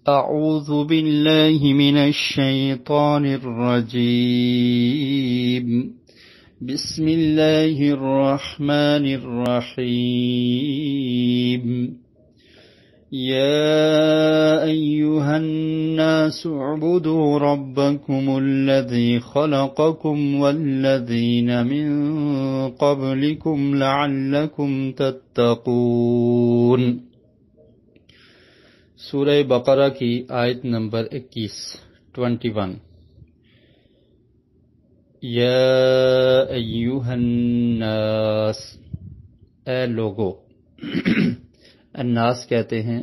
أعوذ بالله من الشيطان الرجيم بسم الله الرحمن الرحيم يا أيها الناس اعبدوا ربكم الذي خلقكم والذين من قبلكم لعلكم تتقون۔ سورہ بقرہ کی آیت نمبر 21 یا ایہا الناس، اے لوگو۔ الناس کہتے ہیں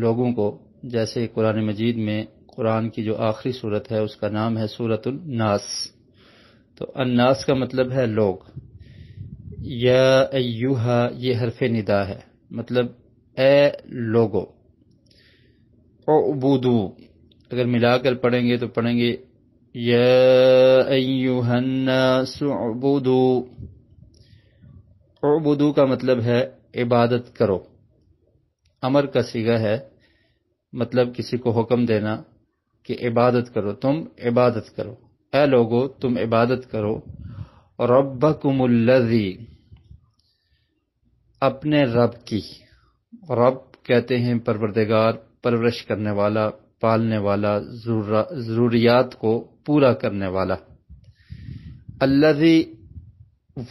لوگوں کو، جیسے قرآن مجید میں قرآن کی جو آخری سورت ہے اس کا نام ہے سورۃ الناس، تو الناس کا مطلب ہے لوگ۔ یا ایہا یہ حرف ندا ہے، مطلب اے لوگو۔ اعبدو اگر ملا کر پڑھیں گے تو پڑھیں گے یا ایہا الناس اعبدو۔ اعبدو کا مطلب ہے عبادت کرو، امر کا صیغہ ہے، مطلب کسی کو حکم دینا کہ عبادت کرو، تم عبادت کرو، اے لوگو تم عبادت کرو۔ ربکم الذی، اپنے رب کی، رب کہتے ہیں پروردگار، پرورش کرنے والا، پالنے والا، ضروریات کو پورا کرنے والا۔ الذی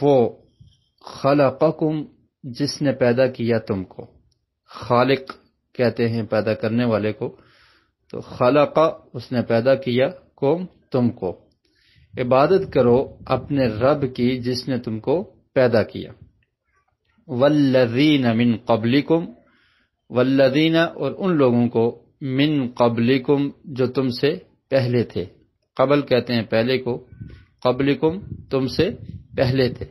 وہ، خلقکم جس نے پیدا کیا تم کو، خالق کہتے ہیں پیدا کرنے والے کو، تو خلق اس نے پیدا کیا کم تم کو۔ عبادت کرو اپنے رب کی جس نے تم کو پیدا کیا۔ والذین من قبلکم، والذین اور ان لوگوں کو، من قبلکم جو تم سے پہلے تھے، قبل کہتے ہیں پہلے کو، قبلکم تم سے پہلے تھے،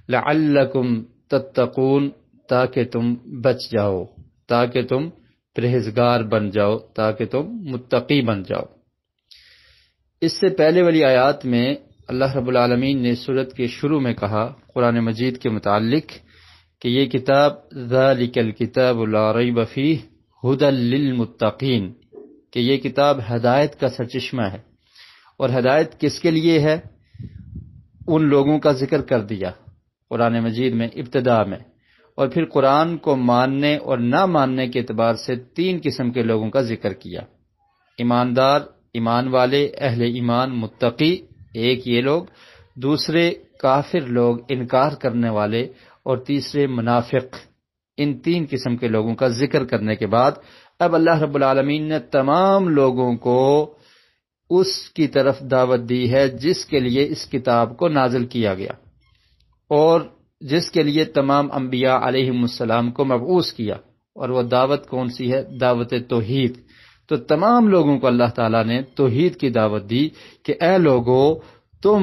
لعلکم تتقون تاکہ تم بچ جاؤ، تاکہ تم پرہیزگار بن جاؤ، تاکہ تم متقی بن جاؤ۔ اس سے پہلے والی آیات میں اللہ رب العالمین نے سورت کے شروع میں کہا قرآن مجید کے متعلق کہ یہ کتاب ذالک الکتاب لا ریب فیہ ھدی للمتقین، کہ یہ کتاب ہدایت کا سرچشمہ ہے۔ اور ہدایت کس کے لیے ہے؟ ان لوگوں کا ذکر کر دیا قرآن مجید میں ابتدا میں، اور پھر قرآن کو ماننے اور نہ ماننے کے اعتبار سے 3 قسم کے لوگوں کا ذکر کیا۔ ایماندار، ایمان والے، اہل ایمان، متقی، ایک یہ لوگ، دوسرے کافر لوگ، انکار کرنے والے، اور تیسرے منافق۔ ان 3 قسم کے لوگوں کا ذکر کرنے کے بعد اب اللہ رب العالمین نے تمام لوگوں کو اس کی طرف دعوت دی ہے جس کے لیے اس کتاب کو نازل کیا گیا، اور جس کے لیے تمام انبیاء علیہم السلام کو مبعوث کیا، اور وہ دعوت کون سی ہے؟ دعوت توحید۔ تو تمام لوگوں کو اللہ تعالیٰ نے توحید کی دعوت دی کہ اے لوگو تم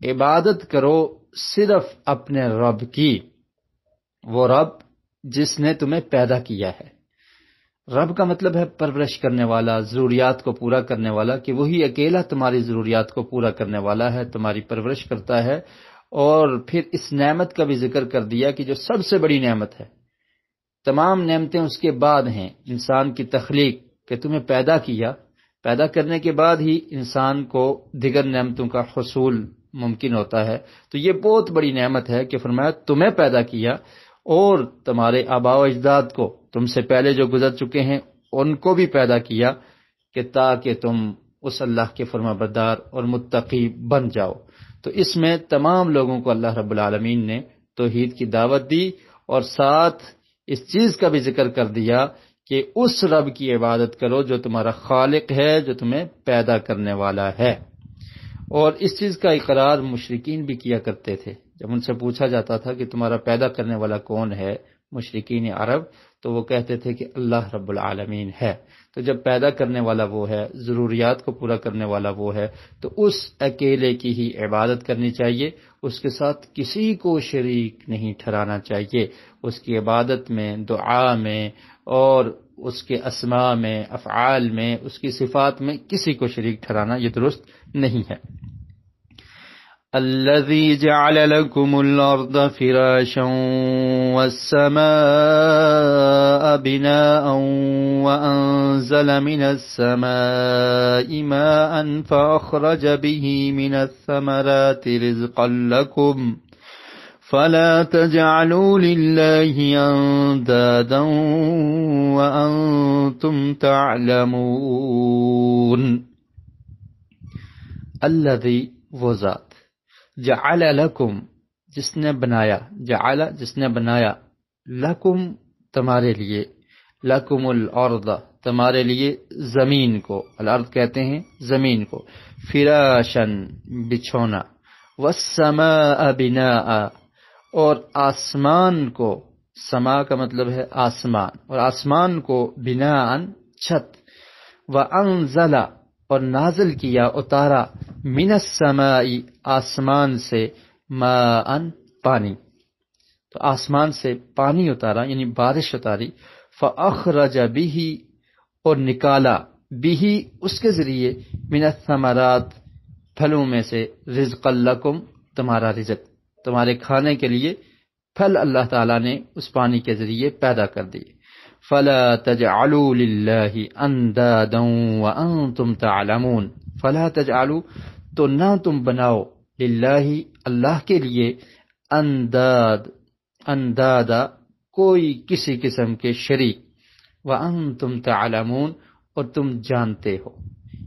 عبادت کرو صرف اپنے رب کی، وہ رب جس نے تمہیں پیدا کیا ہے۔ رب کا مطلب ہے پرورش کرنے والا، ضروریات کو پورا کرنے والا، کہ وہی اکیلا تمہاری ضروریات کو پورا کرنے والا ہے، تمہاری پرورش کرتا ہے۔ اور پھر اس نعمت کا بھی ذکر کر دیا کہ جو سب سے بڑی نعمت ہے، تمام نعمتیں اس کے بعد ہیں، انسان کی تخلیق، کہ تمہیں پیدا کیا، پیدا کرنے کے بعد ہی انسان کو دیگر نعمتوں کا حصول ممکن ہوتا ہے۔ تو یہ بہت بڑی نعمت ہے کہ فرمایا تمہیں پیدا کیا اور تمہارے آباء و اجداد کو، تم سے پہلے جو گزر چکے ہیں ان کو بھی پیدا کیا، کہ تاکہ تم اس اللہ کے فرما بردار اور متقی بن جاؤ۔ تو اس میں تمام لوگوں کو اللہ رب العالمین نے توحید کی دعوت دی، اور ساتھ اس چیز کا بھی ذکر کر دیا کہ اس رب کی عبادت کرو جو تمہارا خالق ہے، جو تمہیں پیدا کرنے والا ہے۔ اور اس چیز کا اقرار مشرکین بھی کیا کرتے تھے، جب ان سے پوچھا جاتا تھا کہ تمہارا پیدا کرنے والا کون ہے، مشرکین عرب، تو وہ کہتے تھے کہ اللہ رب العالمین ہے۔ تو جب پیدا کرنے والا وہ ہے، ضروریات کو پورا کرنے والا وہ ہے، تو اس اکیلے کی ہی عبادت کرنی چاہیے، اس کے ساتھ کسی کو شریک نہیں ٹھہرانا چاہیے۔ اس کی عبادت میں، دعا میں، اور اس کے اسماء میں، افعال میں، اس کی صفات میں کسی کو شریک ٹھہرانا یہ درست نہیں ہے۔ الذي جعل لكم الأرض فراشا والسماء بناء وأنزل من السماء ماء فأخرج به من الثمرات رزقا لكم فلا تجعلوا لله أندادا وأنتم تعلمون. الذي وہ ذات جعل لکم جس نے بنایا، جعل جس نے بنایا، لکم تمہارے لیے، لکم الارض تمہارے لیے زمین کو، الارض کہتے ہیں زمین کو، فراشن بچھونا، والسماء بناء اور آسمان کو، سما کا مطلب ہے آسمان، اور آسمان کو بناء چھت، وانزل اور نازل کیا اتارا، من السماء آسمان سے، ماء پانی، تو آسمان سے پانی اتارا یعنی بارش اتاری، فاخرج به اور نکالا، به اس کے ذریعے، من الثمرات پھلوں میں سے، رزقا لکم تمہارا رزق، تمہارے کھانے کے لیے پھل اللہ تعالیٰ نے اس پانی کے ذریعے پیدا کر دیے. فلا تجعلوا للہ اندادا وانتم تعلمون. فلا تجعلوا تو نہ تم بناؤ، للہ اللہ کے لیے، اندادا کوئی کسی قسم کے شریک، وانتم تعلمون اور تم جانتے ہو،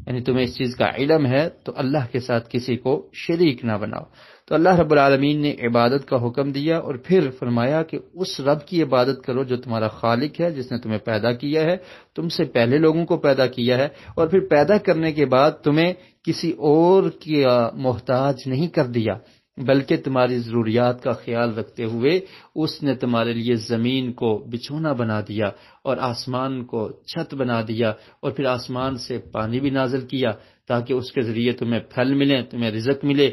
یعنی تمہیں اس چیز کا علم ہے تو اللہ کے ساتھ کسی کو شریک نہ بناؤ. تو اللہ رب العالمین نے عبادت کا حکم دیا اور پھر فرمایا کہ اس رب کی عبادت کرو جو تمہارا خالق ہے، جس نے تمہیں پیدا کیا ہے، تم سے پہلے لوگوں کو پیدا کیا ہے، اور پھر پیدا کرنے کے بعد تمہیں کسی اور کی محتاج نہیں کر دیا، بلکہ تمہاری ضروریات کا خیال رکھتے ہوئے اس نے تمہارے لیے زمین کو بچھونا بنا دیا اور آسمان کو چھت بنا دیا، اور پھر آسمان سے پانی بھی نازل کیا تاکہ اس کے ذریعے تمہیں پھل ملیں، تمہیں رزق ملے.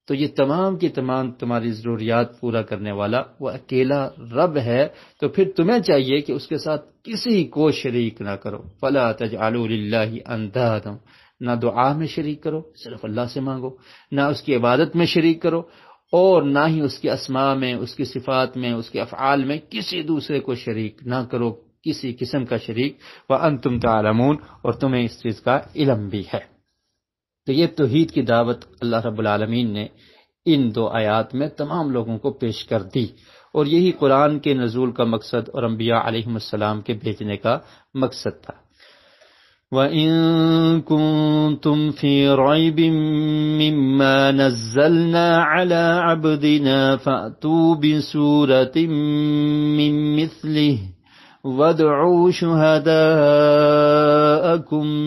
تو یہ تمام کی تمام تمہاری ضروریات پورا کرنے والا وہ اکیلا رب ہے، تو پھر تمہیں چاہیے کہ اس کے ساتھ کسی کو شریک نہ کرو. فلا تجعلوا للہ اندادا، نہ دعا میں شریک کرو، صرف اللہ سے مانگو، نہ اس کی عبادت میں شریک کرو، اور نہ ہی اس کے اسماء میں، اس کی صفات میں، اس کے افعال میں کسی دوسرے کو شریک نہ کرو، کسی قسم کا شریک. وانتم تعلمون اور تمہیں اس چیز کا علم بھی ہے. تو یہ توحید کی دعوت اللہ رب العالمین نے ان دو آیات میں تمام لوگوں کو پیش کر دی، اور یہی قرآن کے نزول کا مقصد اور انبیاء علیہم السلام کے بھیجنے کا مقصد تھا. وَإِن كُنتُمْ فِي رَيْبٍ مِّمَّا نَزَّلْنَا عَلَىٰ عَبْدِنَا فَأْتُوا بِسُورَةٍ مِّن مِّثْلِهِ وَادْعُوا شُهَدَاءَكُم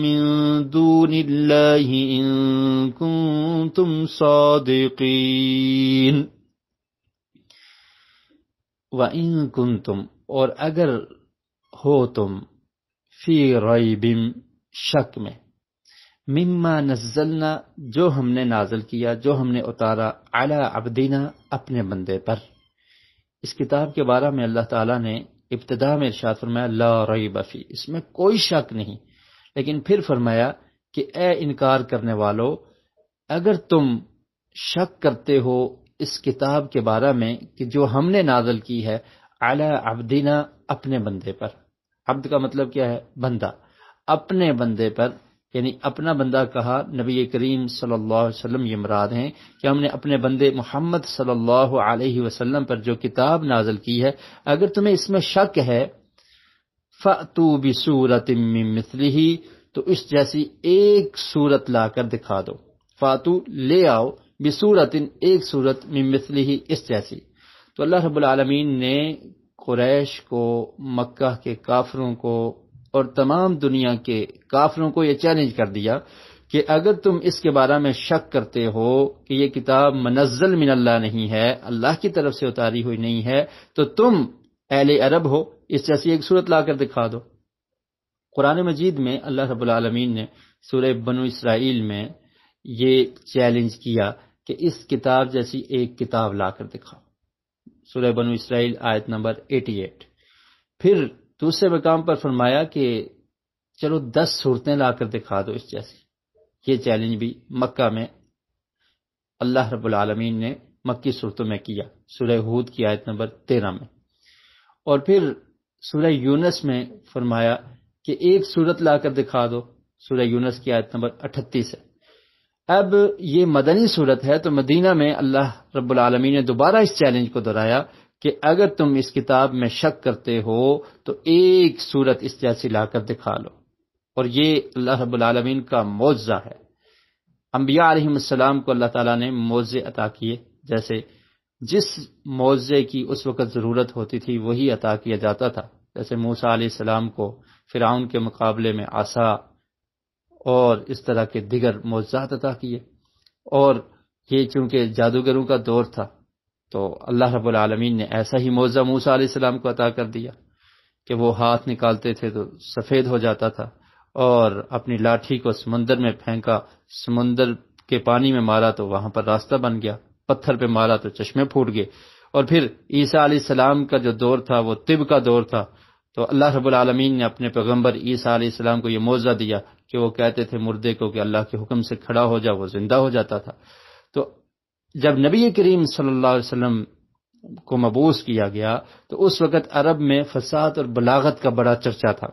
مِّن دُونِ اللَّهِ إِن كُنتُمْ صَادِقِينَ. وَإِن كُنتُمْ اور اگر ہو تم، فی ریب شک میں، مما نزلنا جو ہم نے نازل کیا، جو ہم نے اتارا، علی عبدنا اپنے بندے پر. اس کتاب کے بارے میں اللہ تعالیٰ نے ابتدا میں ارشاد فرمایا لا ریب فی، اس میں کوئی شک نہیں، لیکن پھر فرمایا کہ اے انکار کرنے والو، اگر تم شک کرتے ہو اس کتاب کے بارے میں کہ جو ہم نے نازل کی ہے، علی عبدنا اپنے بندے پر. عبد کا مطلب کیا ہے؟ بندہ. اپنے بندے پر یعنی اپنا بندہ کہا نبی کریم صلی اللہ علیہ وسلم یہ مراد ہیں کہ ہم نے اپنے بندے محمد صلی اللہ علیہ وسلم پر جو کتاب نازل کی ہے، اگر تمہیں اس میں شک ہے، فَأْتُوا بِسُورَةٍ مِّن مِّثْلِهِ تو اس جیسی ایک صورت لا کر دکھا دو. فَأْتُوا لے آؤ، بِسُورَةٍ ایک صورت، مِّن مِّثْلِهِ اس جیسی. تو اللہ رب العالمین نے قریش کو، مکہ کے کافروں کو اور تمام دنیا کے کافروں کو یہ چیلنج کر دیا کہ اگر تم اس کے بارے میں شک کرتے ہو کہ یہ کتاب منزل من اللہ نہیں ہے، اللہ کی طرف سے اتاری ہوئی نہیں ہے، تو تم اہل عرب ہو، اس جیسی ایک صورت لا کر دکھا دو. قرآن مجید میں اللہ رب العالمین نے سورہ بنو اسرائیل میں یہ چیلنج کیا کہ اس کتاب جیسی ایک کتاب لا کر دکھاؤ. سورہ بنو اسرائیل آیت نمبر 88. پھر دوسرے مقام پر فرمایا کہ چلو 10 صورتیں لا کر دکھا دو اس جیسی. یہ چیلنج بھی مکہ میں اللہ رب العالمین نے مکی صورتوں میں کیا، سورہ ہود کی آیت نمبر 13 میں، اور پھر سورہ یونس میں فرمایا کہ ایک صورت لا کر دکھا دو، سورہ یونس کی آیت نمبر 38 ہے۔ اب یہ مدنی صورت ہے تو مدینہ میں اللہ رب العالمین نے دوبارہ اس چیلنج کو دہرایا کہ اگر تم اس کتاب میں شک کرتے ہو تو ایک صورت اس جیسی لا کر دکھا لو، اور یہ اللہ رب العالمین کا معجزہ ہے۔ انبیاء علیہم السلام کو اللہ تعالیٰ نے معجزے عطا کیے، جیسے جس معجزے کی اس وقت ضرورت ہوتی تھی وہی عطا کیا جاتا تھا، جیسے موسیٰ علیہ السلام کو فرعون کے مقابلے میں عصا اور اس طرح کے دیگر معجزات عطا کیے، اور یہ چونکہ جادوگروں کا دور تھا تو اللہ رب العالمین نے ایسا ہی معجزہ موسیٰ علیہ السلام کو عطا کر دیا کہ وہ ہاتھ نکالتے تھے تو سفید ہو جاتا تھا، اور اپنی لاٹھی کو سمندر میں پھینکا، سمندر کے پانی میں مارا تو وہاں پر راستہ بن گیا، پتھر پہ مارا تو چشمے پھوٹ گئے۔ اور پھر عیسیٰ علیہ السلام کا جو دور تھا وہ طب کا دور تھا، تو اللہ رب العالمین نے اپنے پیغمبر عیسیٰ علیہ السلام کو یہ معجزہ دیا کہ وہ کہتے تھے مردے کو کہ اللہ کے حکم سے کھڑا ہو جا، وہ زندہ ہو جاتا تھا۔ تو جب نبی کریم صلی اللہ علیہ وسلم کو مبعوث کیا گیا تو اس وقت عرب میں فصاحت اور بلاغت کا بڑا چرچا تھا،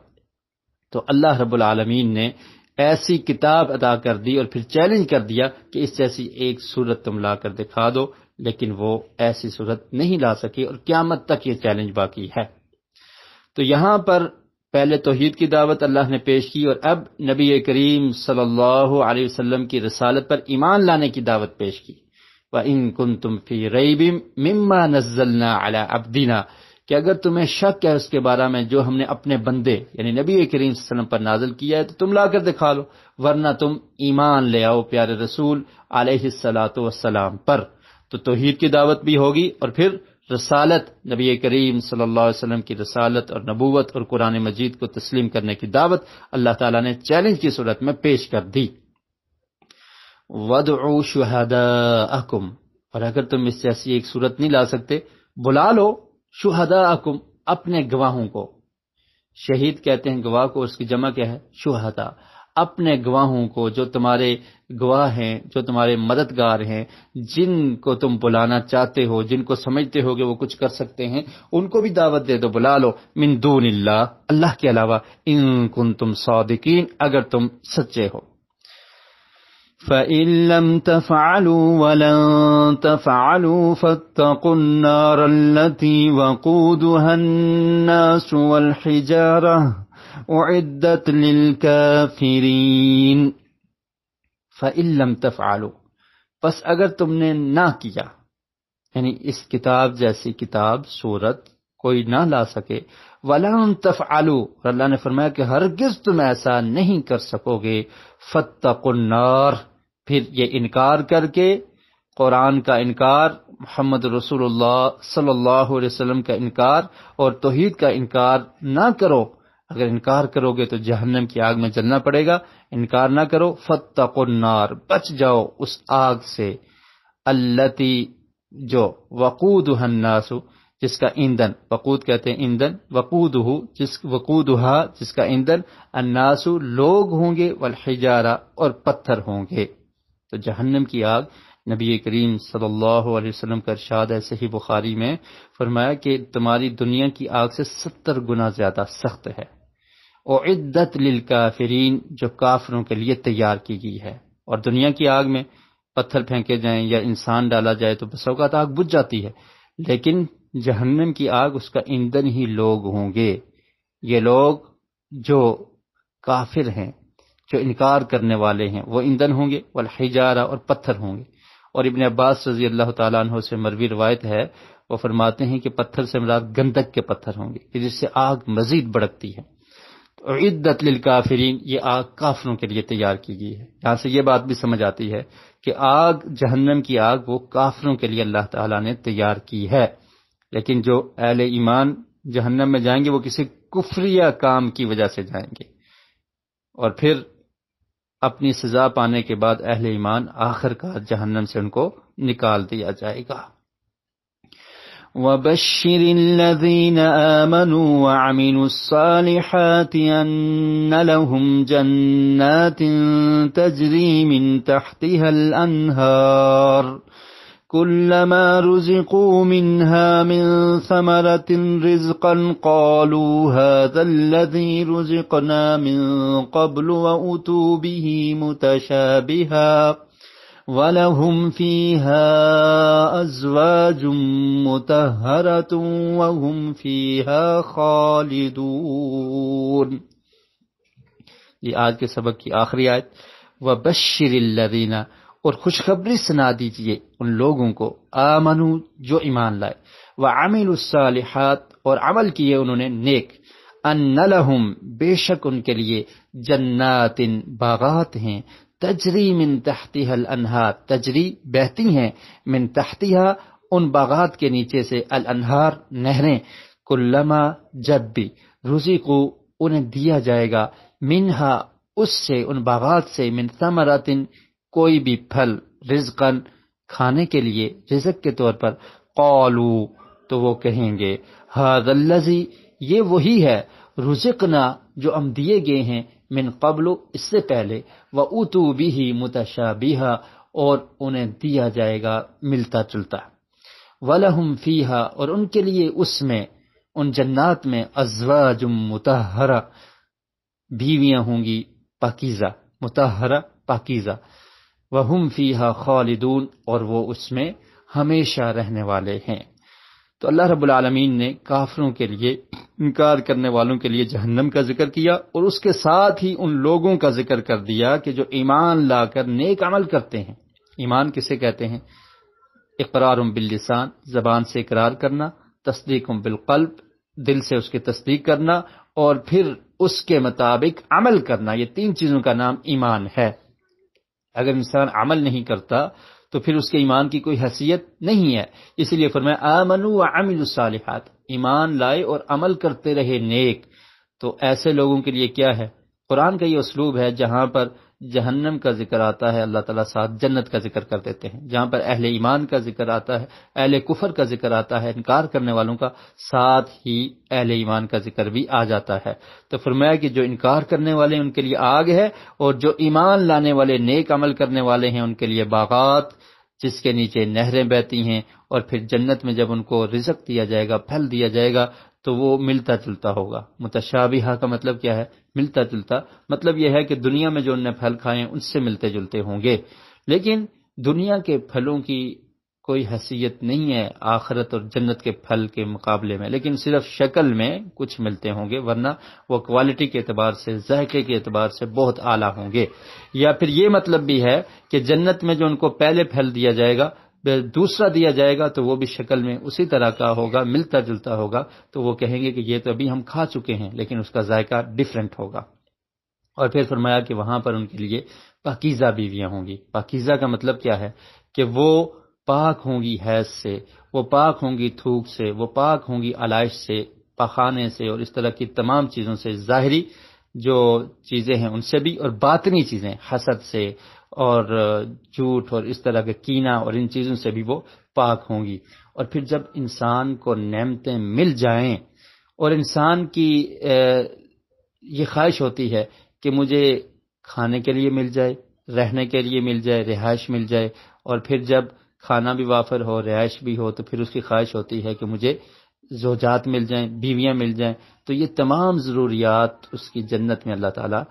تو اللہ رب العالمین نے ایسی کتاب عطا کر دی اور پھر چیلنج کر دیا کہ اس جیسی ایک صورت تم لا کر دکھا دو، لیکن وہ ایسی صورت نہیں لا سکی، اور قیامت تک یہ چیلنج باقی ہے۔ تو یہاں پر پہلے توحید کی دعوت اللہ نے پیش کی، اور اب نبی کریم صلی اللہ علیہ وسلم کی رسالت پر ایمان لانے کی دعوت پیش کی۔ وَإِن كُنتُمْ فِي رَيْبٍ مِّمَّا نَزَّلْنَا عَلَىٰ عَبْدِنَا، کہ اگر تمہیں شک ہے اس کے بارے میں جو ہم نے اپنے بندے یعنی نبی کریم صلی اللہ علیہ وسلم پر نازل کیا ہے تو تم لا کر دکھا لو، ورنہ تم ایمان لے آؤ پیارے رسول علیہ الصلاۃ والسلام پر۔ تو توحید کی دعوت بھی ہوگی، اور پھر رسالت، نبی کریم صلی اللہ علیہ وسلم کی رسالت اور نبوت اور قرآن مجید کو تسلیم کرنے کی دعوت اللہ تعالیٰ نے چیلنج کی صورت میں پیش کر دی۔ وَادْعُوا شُهَدَاءَكُمْ، اور اگر تم اس جیسی ایک صورت نہیں لا سکتے بلا لو شہداءکم، اپنے گواہوں کو۔ شہید کہتے ہیں گواہ کو، اس کی جمع کیا ہے؟ شہداء، اپنے گواہوں کو، جو تمہارے گواہ ہیں، جو تمہارے مددگار ہیں، جن کو تم بلانا چاہتے ہو، جن کو سمجھتے ہو کہ وہ کچھ کر سکتے ہیں، ان کو بھی دعوت دے دو، بلا لو، من دون اللہ، اللہ کے علاوہ، ان کنتم صادقین، اگر تم سچے ہو۔ فَإِن لَّمْ تَفْعَلُوا وَلَن تَفْعَلُوا فَاتَّقُوا النَّارَ الَّتِي وَقُودُهَا النَّاسُ وَالْحِجَارَةُ أُعِدَّتْ لِلْكَافِرِينَ۔ فَإِن لَّمْ تَفْعَلُوا، پس اگر تم نے نہ کیا، یعنی اس کتاب جیسی کتاب صورت کوئی نہ لا سکے، وَلَن تَفْعَلُوا، اور اللہ نے فرمایا کہ ہرگز تم ایسا نہیں کر سکو گے، فَاتَّقُوا النَّارَ، پھر یہ انکار کر کے، قرآن کا انکار، محمد رسول اللہ صلی اللہ علیہ وسلم کا انکار اور توحید کا انکار نہ کرو۔ اگر انکار کرو گے تو جہنم کی آگ میں جلنا پڑے گا، انکار نہ کرو، فَاتَّقُوا النَّارَ، بچ جاؤ اس آگ سے، التی، جو وقودها الناس، جس کا ایندھن، وقود کہتے ہیں ایندھن، وقودها جس کا ایندھن، الناس لوگ ہوں گے، والحجارہ اور پتھر ہوں گے۔ تو جہنم کی آگ، نبی کریم صلی اللہ علیہ وسلم کا ارشاد ہے صحیح بخاری میں، فرمایا کہ تمہاری دنیا کی آگ سے 70 گنا زیادہ سخت ہے، اعدت للکافرین، جو کافروں کے لیے تیار کی گئی ہے۔ اور دنیا کی آگ میں پتھر پھینکے جائیں یا انسان ڈالا جائے تو بس اوقات آگ بجھ جاتی ہے، لیکن جہنم کی آگ، اس کا ایندھن ہی لوگ ہوں گے، یہ لوگ جو کافر ہیں، جو انکار کرنے والے ہیں، وہ ایندھن ہوں گے، والحجارہ اور پتھر ہوں گے۔ اور ابن عباس رضی اللہ تعالیٰ عنہ سے مروی روایت ہے، وہ فرماتے ہیں کہ پتھر سے مراد گندک کے پتھر ہوں گے کہ جس سے آگ مزید بڑکتی ہے۔ عدت للکافرین، یہ آگ کافروں کے لیے تیار کی گئی ہے۔ یہاں سے یہ بات بھی سمجھ آتی ہے کہ آگ، جہنم کی آگ، وہ کافروں کے لیے اللہ تعالیٰ نے تیار کی ہے، لیکن جو اہل ایمان جہنم میں جائیں گے وہ کسی کفریہ کام کی وجہ سے جائیں گے، اور پھر اپنی سزا پانے کے بعد اہل ایمان آخر کار جہنم سے ان کو نکال دیا جائے گا۔ وبشر الذين آمنوا وعملوا الصالحات أن لهم جنات تجري من تحتها الأنهار كلما رزقوا منها من ثمرة رزقا قالوا هذا الذي رزقنا من قبل وأتوا به متشابها وَلَهُمْ فِيهَا أَزْوَاجٌ مُطَهَّرَةٌ وَهُمْ فِيهَا خَالِدُونَ۔ یہ آج کے سبق کی آخری آیت۔ وَبَشِّرِ الَّذِينَ، اور خوشخبری سنا دیجئے ان لوگوں کو، آمنو جو ایمان لائے، وَعَمِلُوا الصَّالِحَاتِ اور عمل کیے انہوں نے نیک، أَنَّ لَهُمْ بے شک ان کے لیے جنات باغات ہیں، تجری من تحتها الانہار، تجری بہتی ہیں، من تحتها ان باغات کے نیچے سے، الانہار نہریں، کلما جب بھی، رزقوا انہیں دیا جائے گا، منہا اس سے، ان باغات سے، من ثمرات کوئی بھی پھل، رزقا کھانے کے لیے، رزق کے طور پر، قالوا تو وہ کہیں گے، ھذا الذی یہ وہی ہے، رزقنا جو ہم دیے گئے ہیں، من قبل اس سے پہلے، وَأُتُوا بِهِ مُتَشَابِهًا اور انہیں دیا جائے گا ملتا جلتا، وَلَهُمْ فِيهَا اور ان کے لیے اس میں، ان جنات میں، ازواج مطہرہ بیویاں ہوں گی پاکیزہ، مطہرہ پاکیزہ، وَهُمْ فِيهَا خَالِدُونَ اور وہ اس میں ہمیشہ رہنے والے ہیں۔ تو اللہ رب العالمین نے کافروں کے لیے، انکار کرنے والوں کے لیے جہنم کا ذکر کیا، اور اس کے ساتھ ہی ان لوگوں کا ذکر کر دیا کہ جو ایمان لا کر نیک عمل کرتے ہیں۔ ایمان کسے کہتے ہیں؟ اقرار باللسان، زبان سے اقرار کرنا، تصدیق بالقلب، دل سے اس کی تصدیق کرنا، اور پھر اس کے مطابق عمل کرنا، یہ تین چیزوں کا نام ایمان ہے۔ اگر انسان عمل نہیں کرتا تو پھر اس کے ایمان کی کوئی حیثیت نہیں ہے، اس لیے فرمایا آمنوا وعملوا الصالحات، ایمان لائے اور عمل کرتے رہے نیک۔ تو ایسے لوگوں کے لیے کیا ہے؟ قرآن کا یہ اسلوب ہے، جہاں پر جہنم کا ذکر آتا ہے اللہ تعالیٰ ساتھ جنت کا ذکر کر دیتے ہیں، جہاں پر اہل ایمان کا ذکر آتا ہے، اہل کفر کا ذکر آتا ہے، انکار کرنے والوں کا، ساتھ ہی اہل ایمان کا ذکر بھی آ جاتا ہے۔ تو فرمایا کہ جو انکار کرنے والے ہیں ان کے لیے آگ ہے، اور جو ایمان لانے والے نیک عمل کرنے والے ہیں ان کے لیے باغات جس کے نیچے نہریں بہتی ہیں، اور پھر جنت میں جب ان کو رزق دیا جائے گا، پھل دیا جائے گا، تو وہ ملتا جلتا ہوگا۔ متشابہہ کا مطلب کیا ہے؟ ملتا جلتا، مطلب یہ ہے کہ دنیا میں جو انہیں پھل کھائے ہیں ان سے ملتے جلتے ہوں گے، لیکن دنیا کے پھلوں کی کوئی حیثیت نہیں ہے آخرت اور جنت کے پھل کے مقابلے میں، لیکن صرف شکل میں کچھ ملتے ہوں گے، ورنہ وہ کوالٹی کے اعتبار سے، ذائقے کے اعتبار سے بہت اعلیٰ ہوں گے۔ یا پھر یہ مطلب بھی ہے کہ جنت میں جو ان کو پہلے پھل دیا جائے گا، دوسرا دیا جائے گا تو وہ بھی شکل میں اسی طرح کا ہوگا، ملتا جلتا ہوگا، تو وہ کہیں گے کہ یہ تو ابھی ہم کھا چکے ہیں، لیکن اس کا ذائقہ ڈیفرنٹ ہوگا۔ اور پھر فرمایا کہ وہاں پر ان کے لیے پاکیزہ بیویاں ہوں گی۔ پاکیزہ کا مطلب کیا ہے؟ کہ وہ پاک ہوں گی حیض سے، وہ پاک ہوں گی تھوک سے، وہ پاک ہوں گی علائش سے، پخانے سے، اور اس طرح کی تمام چیزوں سے، ظاہری جو چیزیں ہیں ان سے بھی، اور باطنی چیزیں حسد سے اور جھوٹ اور اس طرح کے کینہ اور ان چیزوں سے بھی وہ پاک ہوں گی۔ اور پھر جب انسان کو نعمتیں مل جائیں اور انسان کی یہ خواہش ہوتی ہے کہ مجھے کھانے کے لیے مل جائے، رہنے کے لیے مل جائے، رہائش مل جائے، اور پھر جب کھانا بھی وافر ہو، رہائش بھی ہو، تو پھر اس کی خواہش ہوتی ہے کہ مجھے زوجات مل جائیں، بیویاں مل جائیں، تو یہ تمام ضروریات اس کی جنت میں اللہ تعالیٰ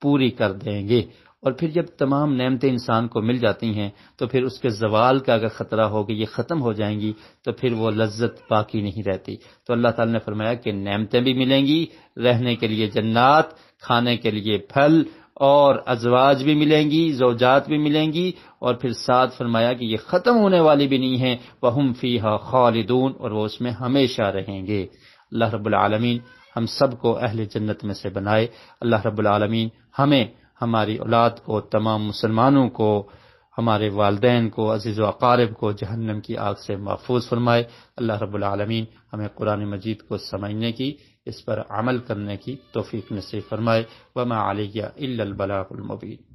پوری کر دیں گے۔ اور پھر جب تمام نعمتیں انسان کو مل جاتی ہیں تو پھر اس کے زوال کا اگر خطرہ ہو کہ یہ ختم ہو جائیں گی تو پھر وہ لذت باقی نہیں رہتی۔ تو اللہ تعالیٰ نے فرمایا کہ نعمتیں بھی ملیں گی، رہنے کے لیے جنات، کھانے کے لیے پھل، اور ازواج بھی ملیں گی، زوجات بھی ملیں گی، اور پھر ساتھ فرمایا کہ یہ ختم ہونے والی بھی نہیں ہیں، وَهُمْ فِيهَا خَالِدُونَ اور وہ اس میں ہمیشہ رہیں گے۔ اللہ رب العالمین ہم سب کو اہل جنت میں سے بنائے۔ اللہ رب العالمین ہمیں، ہماری اولاد کو، تمام مسلمانوں کو، ہمارے والدین کو، عزیز و اقارب کو جہنم کی آگ سے محفوظ فرمائے۔ اللہ رب العالمین ہمیں قرآن مجید کو سمجھنے کی، اس پر عمل کرنے کی توفیق نصیب فرمائے۔ وما علیہ الا البلاغ المبین۔